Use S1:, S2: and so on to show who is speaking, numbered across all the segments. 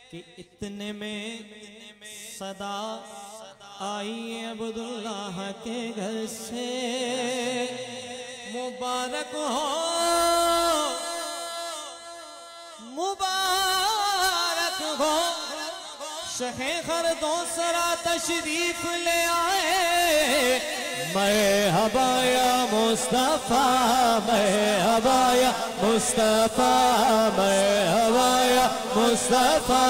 S1: कि इतने में सदा आई अब्दुल्लाह के घर से, मुबारक हो मुबारक हो शहे खरदोसरा तशरीफ ले आए। मरहबा या मुस्तफा, मरहबा या मुस्तफा, मरहबा या मुस्तफा,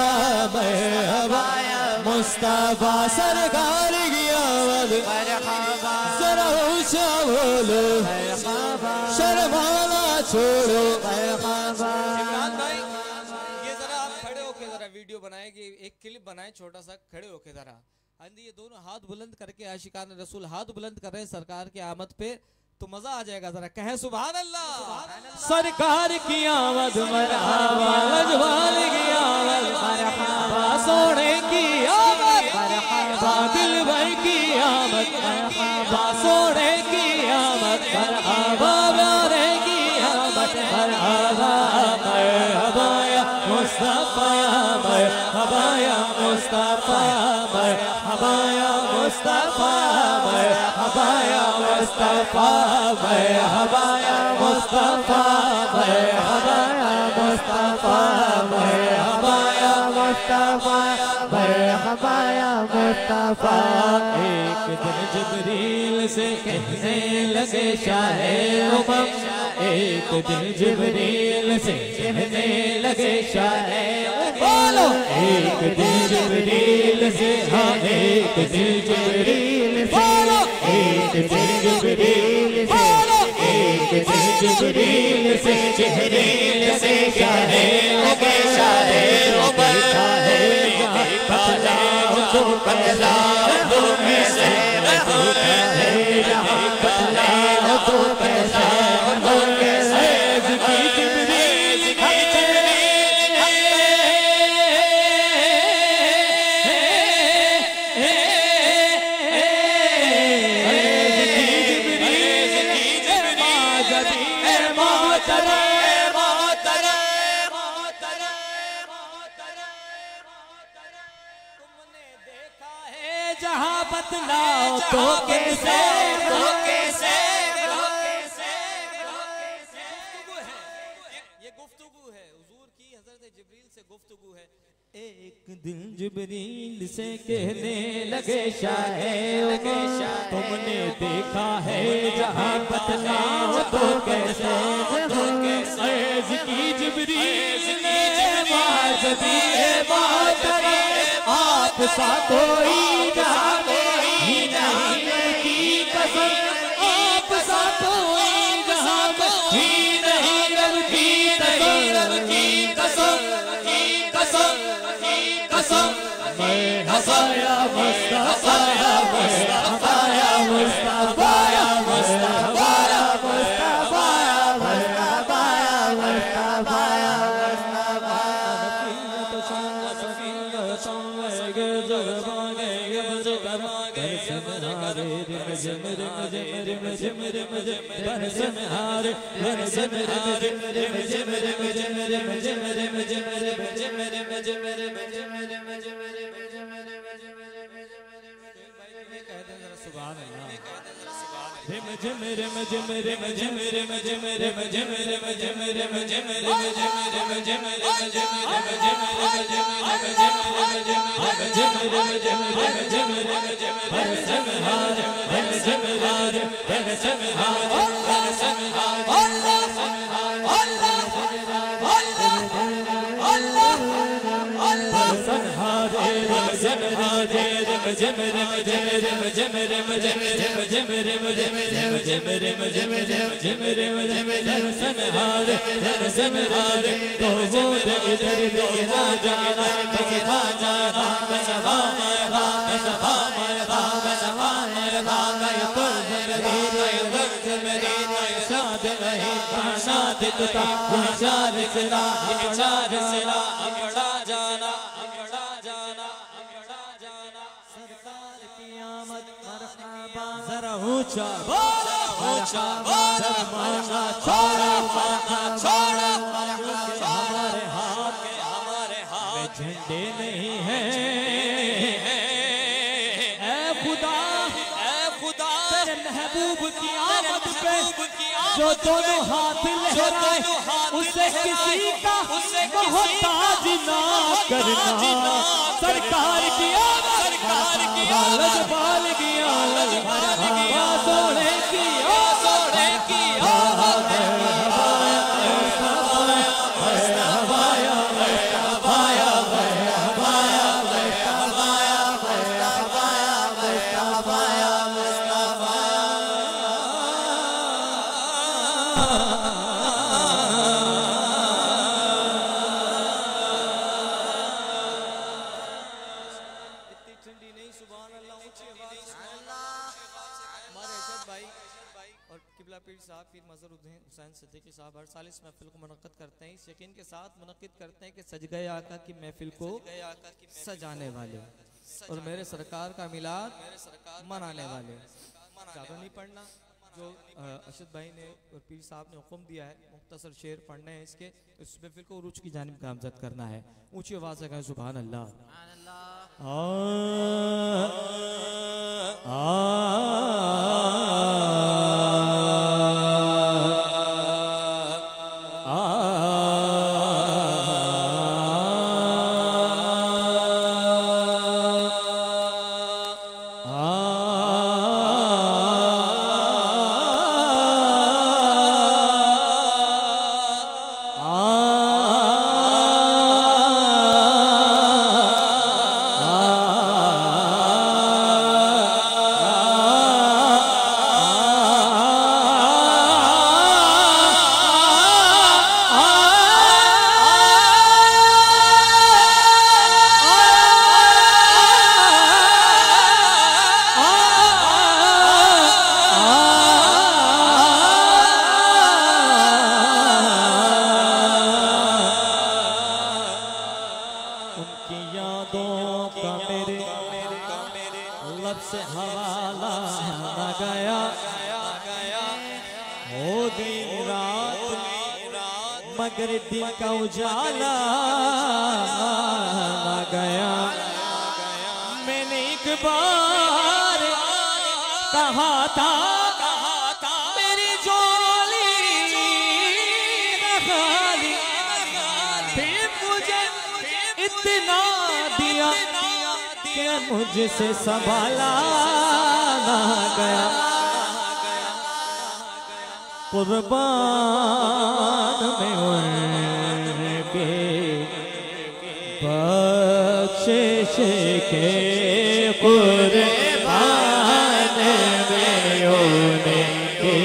S1: मरहबा या मुस्तफा। सरकार की आवाज़ जरा ऊंचा बोलो, शर्माना छोड़ो। इमरान भाई ये जरा आप खड़े होके जरा वीडियो बनाए कि एक क्लिप बनाए छोटा सा, खड़े होके जरा। हाँ जी, ये दोनों हाथ बुलंद करके आशिकान रसूल हाथ बुलंद कर रहे हैं सरकार की आमद पे, तो मजा आ जाएगा। जरा कहे सुभान अल्लाह। सरकार की आमद मरहबा, लजवाल की आमद मरहबा, सोने की आमद मरहबा, दिल भाई की आमद मरहबा, सोने की आमद मरहबा, प्यारे की आमद मरहबा। मरहबा या मुस्तफा, मरहबा या मुस्तफा, मरहबा या मुस्तफा, मरहबा या मुस्तफा, मरहबा या मुस्तफा, मरहबा या मुस्तफा, मरहबा या मुस्तफा, मरहबा या मुस्तफा। एक दिन जिब्रील से कहने लगे शाहे उमम, एक दिन जिब्रील से कहने लगे शाहे बोलो। एक दिन जिब्रील से, हाँ एक दिन जिब्रील बोलो, एक दिन जिब्रील से, एक दिन जिब्रील से, जिब्रील से शाहे लगे शाहे शाहे बतलाओ तो बतलाओ तो कैसे है, बतलाओ तो कैसा हो कैसे। जिब्रील बतलाओ तो कैसे, तो कैसे, तो कैसे। ये गुफ्तगू है हुजूर की, हजरत जिब्रील से गुफ्तगू है। एक दिन जिब्रील से कहने लगे शाहे उमर, तुमने देखा है जहाँ बतलाओ तो कैसे, तो कैसे। अर्ज़ की जिब्रील ने बात दी बात दी, आप सा कोई जहाँ ही नहीं की कसम, आप सा कोई जहाँ ही नहीं रब की कसम, रब की कसम, की कसम, की कसम। मरहबा या मुस्तफा, मुस्तफा या मुस्तफा, मुस्तफा या मुस्तफा, मुस्तफा या मुस्तफा, मुस्तफा। तो शान सफीना संगे जगबागे जगबागे समहारे रिम जिम रिम जिम रिम जिम रिम जिम बरसम हारे बरसम हारे रिम जिम रिम जिम रिम जिम रिम जिम रिम जिम रिम जिम रिम जिम रिम जिम रिम जिम सुभान अल्लाह। रिम जिम रिम जिम रिम जिम रिम जिम रिम जिम रिम जिम रिम जिम रिम जिम रिम जिम रिम जिम रिम जिम रिम जिम रिम जिम रिम जिम रिम जिम रिम जिम रिम जिम बरसम हार बरसम हार बरसम हार बरसम हार अल्लाह अल्लाह अल्लाह अल्लाह संहारे रिम जिम हारे रिम जिम रिम जिम रिम जिम रिम जिम रिम जिम रिम जिम जिम रिम जिम जिम जिम रिम जिम जिम संहारे बरसम हार तो वो इधर ना जाना बसवा जाना बसवा मेरा बसवा मेरा बसवा मेरा मैं तो मेरी वक्त मेरी शाद नहीं शाद तुता चार सिला चार सिला अमड़ा जाना अमड़ा जाना अमड़ा जाना। सरकार की आमद मरहबा, जरा ऊंचा बोलो ऊंचा बोलो, माना छोड़ो माना छोड़ो, हमारे हाथ में झंडा दे नहीं है। ऐ खुदा तेरे महबूब की आमद पे जो दोनों हाथ लहराए उसे किसी का मोहताज ना करना। सरकार की बाल किया सोने की सिद्दीकी साहब हर साल इस महफिल को मुनक्किद करते हैं। इस यकीन के साथ मुनक्किद करते हैं कि सज गए आका की महफिल को सजाने वाले और मेरे सरकार का मिलाद मनाने वाले। ज़्यादा नहीं पढ़ना, जो अरशद भाई ने और पीर साहब ने हुक्म दिया है मुख्तसर शेर पढ़ने हैं इसके, इस महफिल को उरूज की जानिब गामज़द करना है। ऊंची आवाज़ से कहें सुभान अल्लाह। मगर दिन का उजाला ना गया। मैंने एक बार कहा था मेरी झोली खाली, फिर मुझे इतना दिया कि मुझसे संभाला ना गया। कुर्बान में उनके बख्शिश के कुर्बान में उनके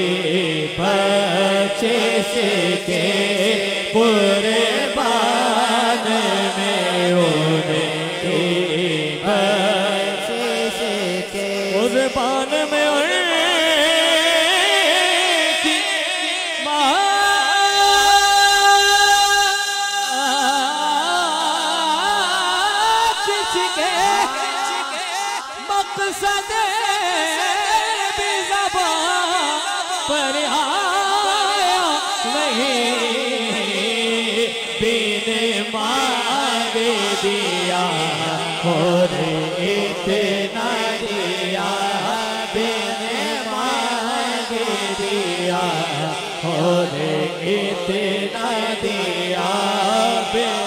S1: बख्शिश के कुर्बान में उनके बख्शिश के कुर्बान में पर आया नहीं बिन मांगे दिया और इतना दिया बिन मांगे दिया और इतना दिया बिन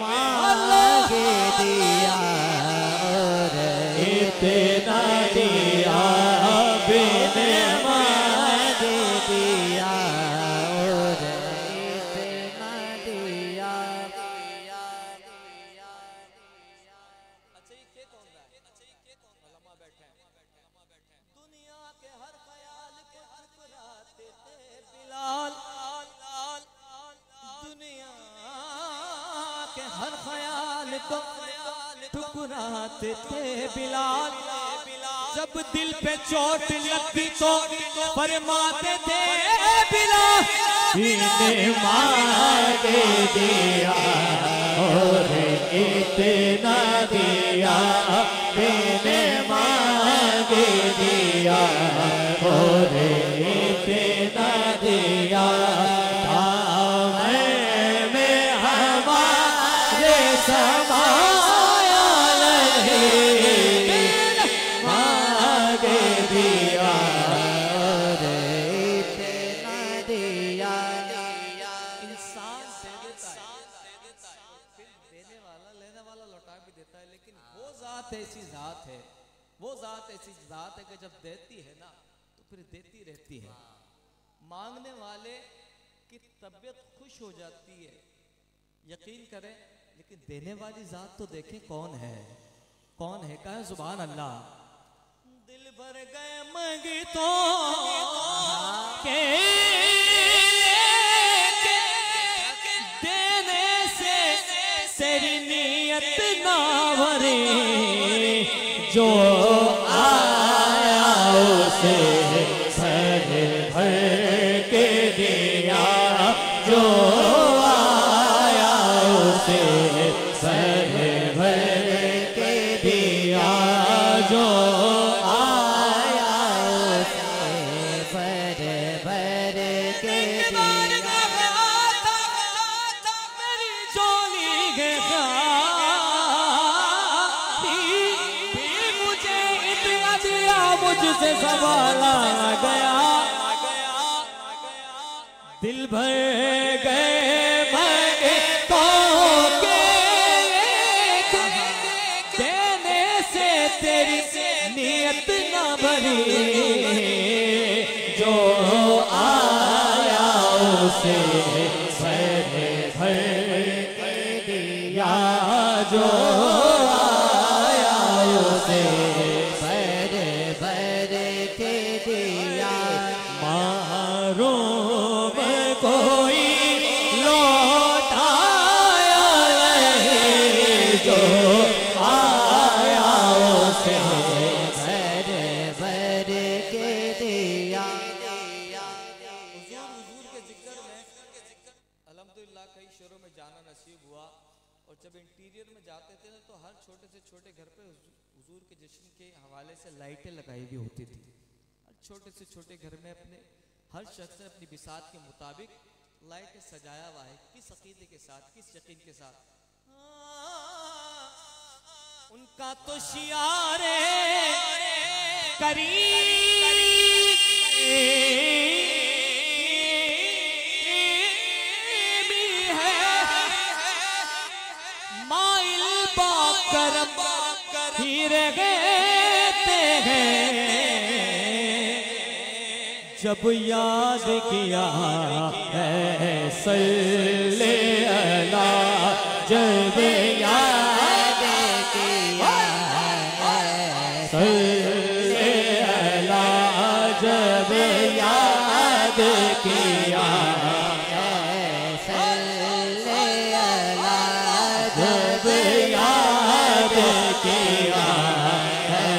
S1: मांगे दिया और इतना दिया बिन हर ख्याल को ठुकराते थे बिलाल। जब दिल पे चोट लगती तो फरमाते थे बिलाल इन्हें मांगे दिया और इतना दिया इन्हें मांगे दिया और इतना दिया। समा देने वाला लौटा भी देता है, लेकिन वो जात ऐसी जात है, वो जात ऐसी जात है कि जब देती है ना तो फिर देती रहती है। मांगने वाले की तबीयत खुश हो जाती है, यकीन करें, लेकिन देने वाली जात तो देखें कौन है, कौन है, कहें सुभान अल्लाह। दिल भर गए मंगीतों के देने से तेरी नियत ना भरी, जो आया उसे भर भर के दिया, जो आया उसे भर भर के दिया, जो आया उसे भर भर के दिया। मेरी झोली के मुझे इतना दिया, मुझसे सवाला गया, दिल भर गए मंगतों के देने से तेरी नियत न भरी, जो आया उसे भर भर के दिया, जो आया उसे भर भर के दिया। मारो कोई लौटाया नहीं, जो आया उसे भर भर के दिया। हुजूर के जिक्र में अल्हम्दुलिल्लाह कई शहरों में जाना नसीब हुआ, और जब इंटीरियर में जाते थे ना तो हर छोटे से छोटे घर पे हुजूर के जश्न के हवाले से लाइटें लगाई हुई होती थी। छोटे से छोटे घर में अपने हर शख्स ने अपनी बिसात के मुताबिक लाइटें सजाया हुआ है, किस अकीदे के साथ, किस यकीन के साथ। उनका तो शियारे करीबी है, माइल बाकरम हीरे गए हैं, जब याद किया है सल्ले अला, जब याद किया है सल्ले अला, जब याद किया है सल्ले अला, जब याद किया है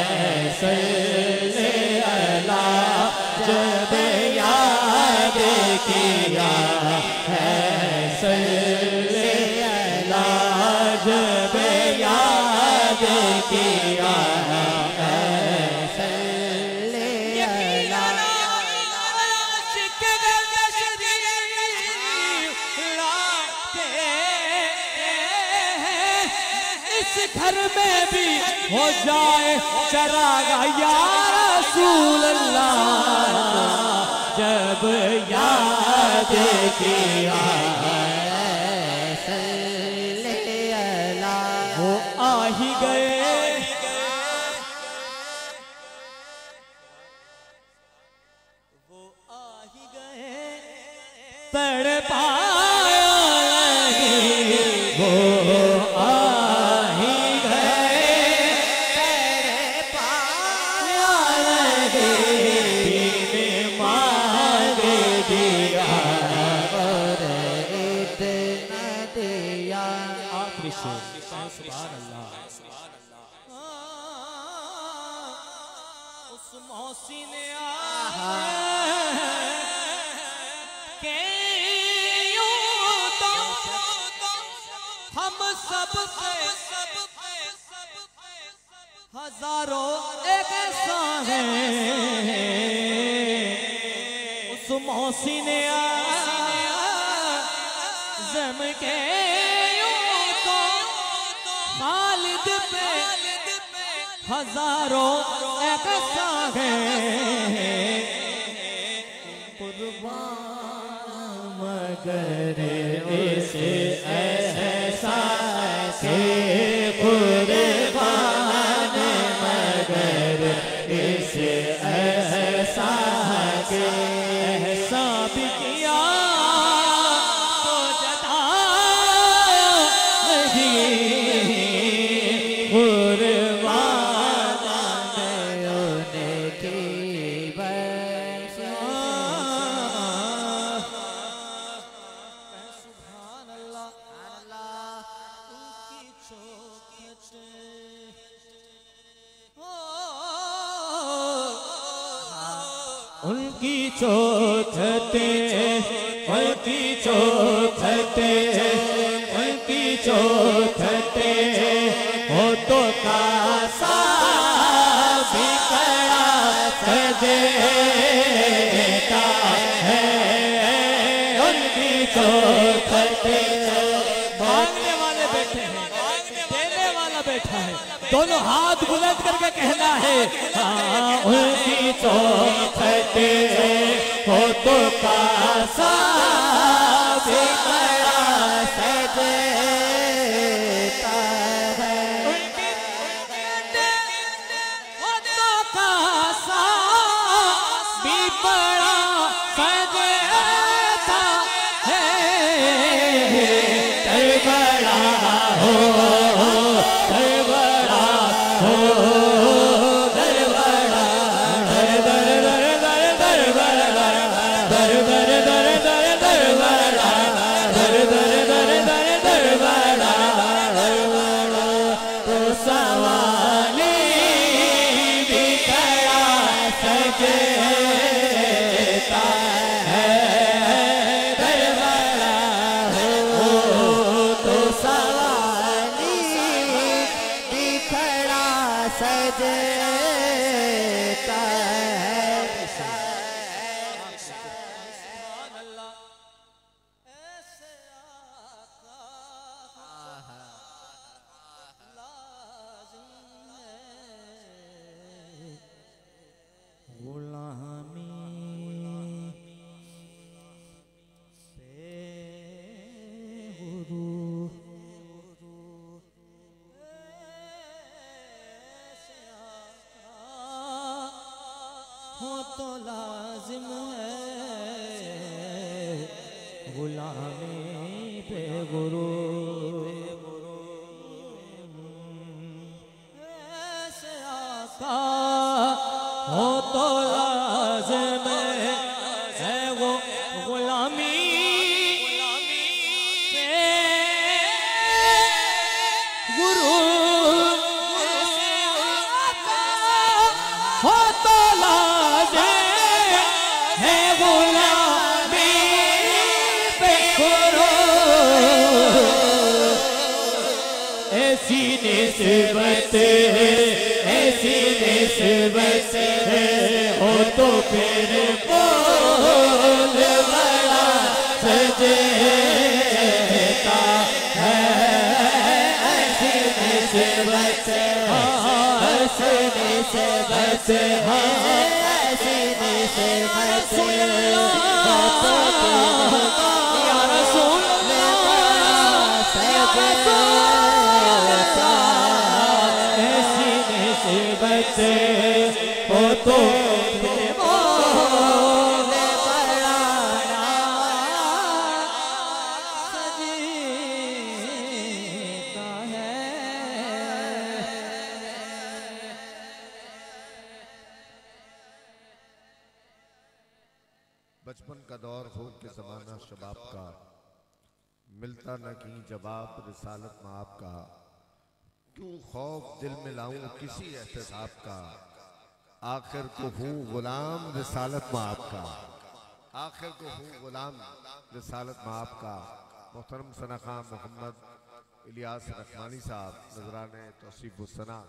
S1: सल्ले अला, जब याद किया है सल्ले अला, जब याद किया है सल्ले अला। इस घर में भी हो जाए चरागा या रसूल अल्लाह, जब याद किया है सल्ले अला, वो आ ही गए, वो आ ही गए, तड़पाया नहीं, वो आ ही गए, तड़पाया नहीं, मांग दिया और इतना दिया। आखिरी शेर, सुभान अल्लाह। उस मौसी ने के यूं तो हम सब हजारों एक है, उस मौसी ने जम के यूं तो खालिद पे हजारों एक है, कुर्बान मगर इस एहसास के उनकी चौखटे उनकी चौखटे उनकी चौखटे हो तो कासा बिखरा सजेता है। उनकी चौखटे मांगने वाले बैठे हैं, देने वाला बैठा है, दोनों हाथ बुलंद करके कहना है हाँ। उनकी चौखटे हो तो कासा बिखरा सजेता है। उनकी चौखटे हो तो कासा बिखरा सजेता है। दरबड़ा हो दरबड़ा हो दरबड़ा दर दर दर दर दरबड़ा दर दर दर दर दरबड़ा दर दर दर दर दरबड़ा तो सवाली बिखरा सजेता है। दरबड़ा हो तो सवाली बिखरा सजेता है। हो तो लाजिम है गुलामी पे गुरु। ऐसे आका हो तो लाजिम है वो गुलामी पे गुरु। हो तो है गुलामी पे गुरु। ऐसी निस्बत ऐसी निस्बत हो तो फिर बोल बड़ा सजेता है। ऐसी निस्बत ऐसी निस्बत ऐसी निस्बत या रसूल ऐसी निस्बत हो तो
S2: बचपन का दौर हो के ज़माना शबाब का, मिलता न कहीं जवाब रिसालत में आपका। क्यों खौफ दिल में लाऊं किसी एहतसाब का, आखिर को हूँ गुलाम रिसालत में आपका। आखिर को हूँ गुलाम रिसालत में आपका। मोहतरम सना खां मोहम्मद इलियास रखमानी साहब नजराने तौसीफ सना।